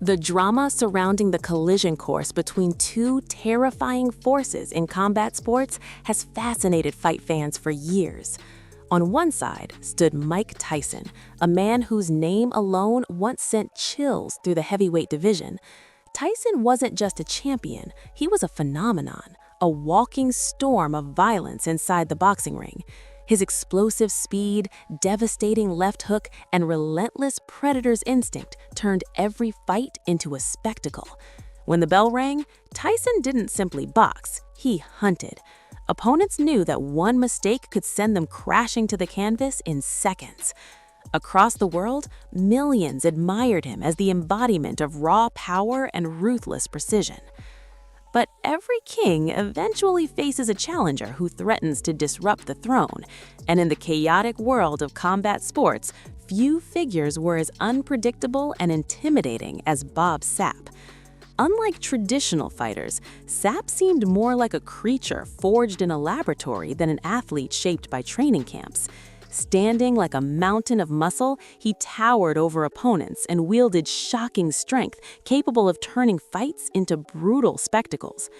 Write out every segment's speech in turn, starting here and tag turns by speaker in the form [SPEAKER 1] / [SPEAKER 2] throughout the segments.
[SPEAKER 1] The drama surrounding the collision course between two terrifying forces in combat sports has fascinated fight fans for years. On one side stood Mike Tyson, a man whose name alone once sent chills through the heavyweight division. Tyson wasn't just a champion, he was a phenomenon, a walking storm of violence inside the boxing ring. His explosive speed, devastating left hook, and relentless predator's instinct turned every fight into a spectacle. When the bell rang, Tyson didn't simply box, he hunted. Opponents knew that one mistake could send them crashing to the canvas in seconds. Across the world, millions admired him as the embodiment of raw power and ruthless precision. But every king eventually faces a challenger who threatens to disrupt the throne, and in the chaotic world of combat sports, few figures were as unpredictable and intimidating as Bob Sapp. Unlike traditional fighters, Sapp seemed more like a creature forged in a laboratory than an athlete shaped by training camps. Standing like a mountain of muscle, he towered over opponents and wielded shocking strength, capable of turning fights into brutal spectacles.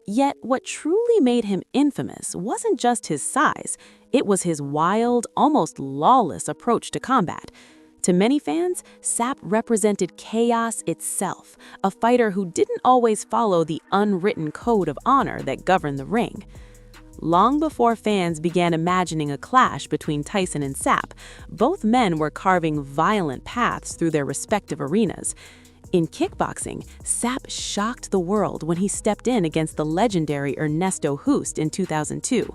[SPEAKER 1] Yet what truly made him infamous wasn't just his size, it was his wild, almost lawless approach to combat. To many fans, Sapp represented chaos itself, a fighter who didn't always follow the unwritten code of honor that governed the ring. Long before fans began imagining a clash between Tyson and Sapp, both men were carving violent paths through their respective arenas. In kickboxing, Sapp shocked the world when he stepped in against the legendary Ernesto Hoost in 2002.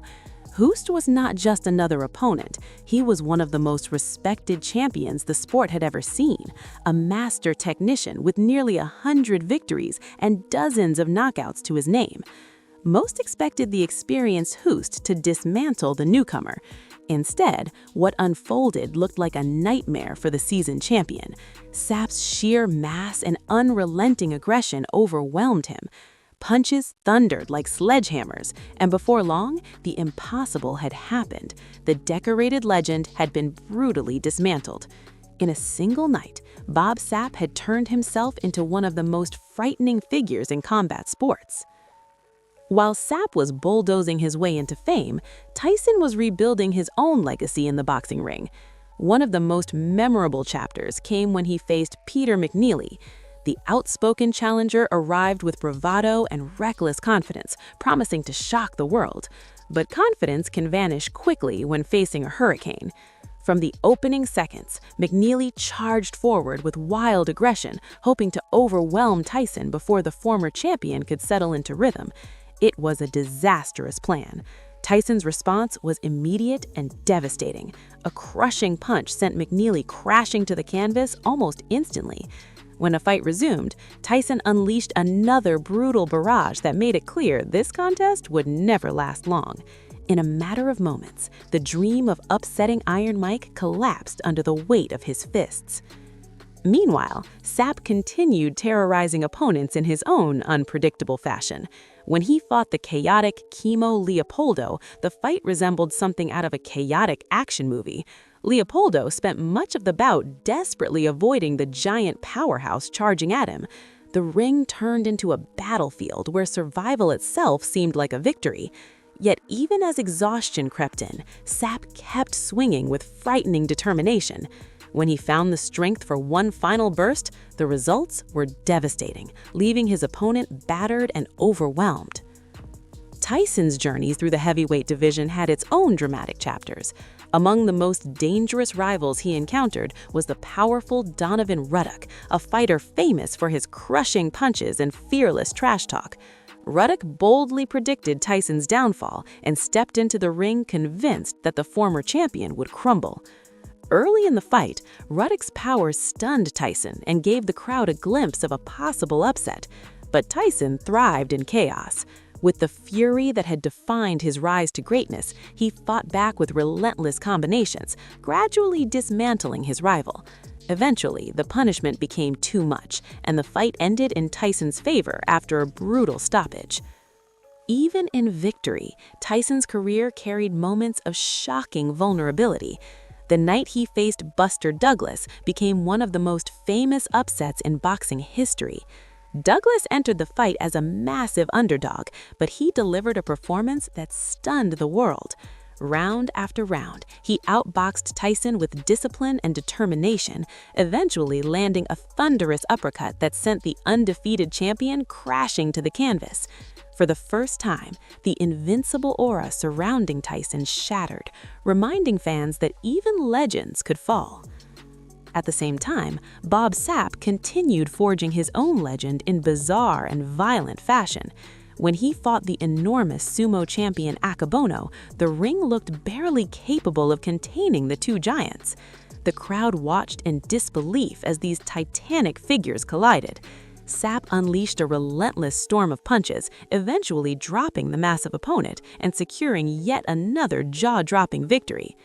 [SPEAKER 1] Hoost was not just another opponent, he was one of the most respected champions the sport had ever seen, a master technician with nearly 100 victories and dozens of knockouts to his name. Most expected the experienced Hoost to dismantle the newcomer. Instead, what unfolded looked like a nightmare for the seasoned champion. Sapp's sheer mass and unrelenting aggression overwhelmed him. Punches thundered like sledgehammers, and before long, the impossible had happened. The decorated legend had been brutally dismantled. In a single night, Bob Sapp had turned himself into one of the most frightening figures in combat sports. While Sapp was bulldozing his way into fame, Tyson was rebuilding his own legacy in the boxing ring. One of the most memorable chapters came when he faced Peter McNeely. The outspoken challenger arrived with bravado and reckless confidence, promising to shock the world. But confidence can vanish quickly when facing a hurricane. From the opening seconds, McNeely charged forward with wild aggression, hoping to overwhelm Tyson before the former champion could settle into rhythm. It was a disastrous plan. Tyson's response was immediate and devastating. A crushing punch sent McNeely crashing to the canvas almost instantly. When a fight resumed, Tyson unleashed another brutal barrage that made it clear this contest would never last long. In a matter of moments, the dream of upsetting Iron Mike collapsed under the weight of his fists. Meanwhile, Sapp continued terrorizing opponents in his own unpredictable fashion. When he fought the chaotic Chemo Leopoldo, the fight resembled something out of a chaotic action movie. Leopoldo spent much of the bout desperately avoiding the giant powerhouse charging at him. The ring turned into a battlefield where survival itself seemed like a victory. Yet even as exhaustion crept in, Sapp kept swinging with frightening determination. When he found the strength for one final burst, the results were devastating, leaving his opponent battered and overwhelmed. Tyson's journey through the heavyweight division had its own dramatic chapters. Among the most dangerous rivals he encountered was the powerful Donovan Ruddock, a fighter famous for his crushing punches and fearless trash talk. Ruddock boldly predicted Tyson's downfall and stepped into the ring convinced that the former champion would crumble. Early in the fight, Ruddock's power stunned Tyson and gave the crowd a glimpse of a possible upset. But Tyson thrived in chaos. With the fury that had defined his rise to greatness, he fought back with relentless combinations, gradually dismantling his rival. Eventually, the punishment became too much, and the fight ended in Tyson's favor after a brutal stoppage. Even in victory, Tyson's career carried moments of shocking vulnerability. The night he faced Buster Douglas became one of the most famous upsets in boxing history. Douglas entered the fight as a massive underdog, but he delivered a performance that stunned the world. Round after round, he outboxed Tyson with discipline and determination, eventually landing a thunderous uppercut that sent the undefeated champion crashing to the canvas. For the first time, the invincible aura surrounding Tyson shattered, reminding fans that even legends could fall. At the same time, Bob Sapp continued forging his own legend in bizarre and violent fashion. When he fought the enormous sumo champion Akebono, the ring looked barely capable of containing the two giants. The crowd watched in disbelief as these titanic figures collided. Sapp unleashed a relentless storm of punches, eventually dropping the massive opponent and securing yet another jaw-dropping victory.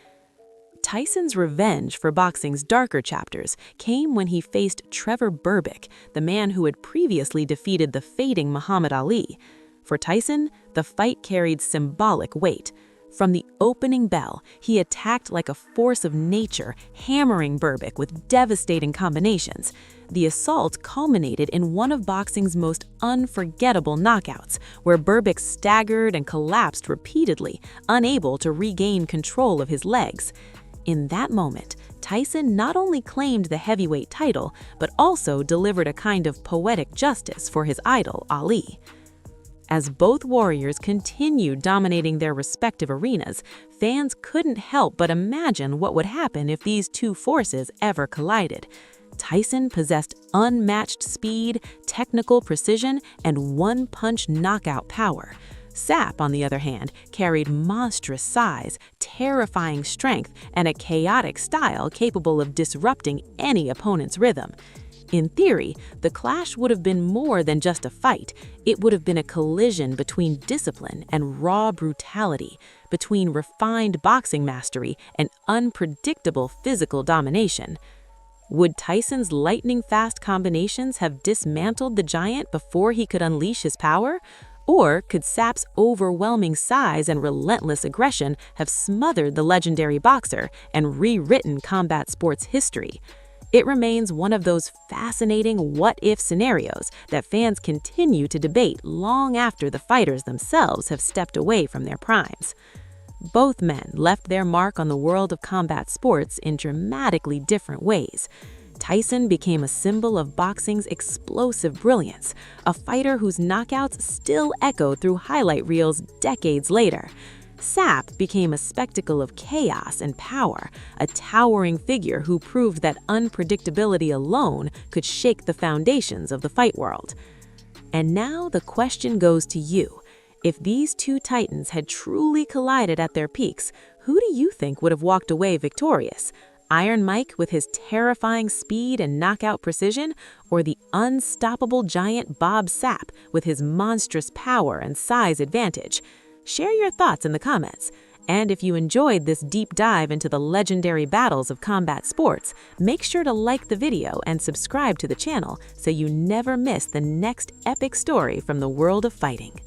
[SPEAKER 1] Tyson's revenge for boxing's darker chapters came when he faced Trevor Berbick, the man who had previously defeated the fading Muhammad Ali. For Tyson, the fight carried symbolic weight. From the opening bell, he attacked like a force of nature, hammering Berbick with devastating combinations. The assault culminated in one of boxing's most unforgettable knockouts, where Berbick staggered and collapsed repeatedly, unable to regain control of his legs. In that moment, Tyson not only claimed the heavyweight title, but also delivered a kind of poetic justice for his idol, Ali. As both warriors continued dominating their respective arenas, fans couldn't help but imagine what would happen if these two forces ever collided. Tyson possessed unmatched speed, technical precision, and one-punch knockout power. Sapp, on the other hand, carried monstrous size, terrifying strength, and a chaotic style capable of disrupting any opponent's rhythm. In theory, the clash would have been more than just a fight. It would have been a collision between discipline and raw brutality, between refined boxing mastery and unpredictable physical domination. Would Tyson's lightning-fast combinations have dismantled the giant before he could unleash his power? Or could Sapp's overwhelming size and relentless aggression have smothered the legendary boxer and rewritten combat sports history? It remains one of those fascinating what-if scenarios that fans continue to debate long after the fighters themselves have stepped away from their primes. Both men left their mark on the world of combat sports in dramatically different ways. Tyson became a symbol of boxing's explosive brilliance, a fighter whose knockouts still echo through highlight reels decades later. Sapp became a spectacle of chaos and power, a towering figure who proved that unpredictability alone could shake the foundations of the fight world. And now the question goes to you. If these two titans had truly collided at their peaks, who do you think would have walked away victorious? Iron Mike with his terrifying speed and knockout precision, or the unstoppable giant Bob Sapp with his monstrous power and size advantage? Share your thoughts in the comments. And if you enjoyed this deep dive into the legendary battles of combat sports, make sure to like the video and subscribe to the channel so you never miss the next epic story from the world of fighting.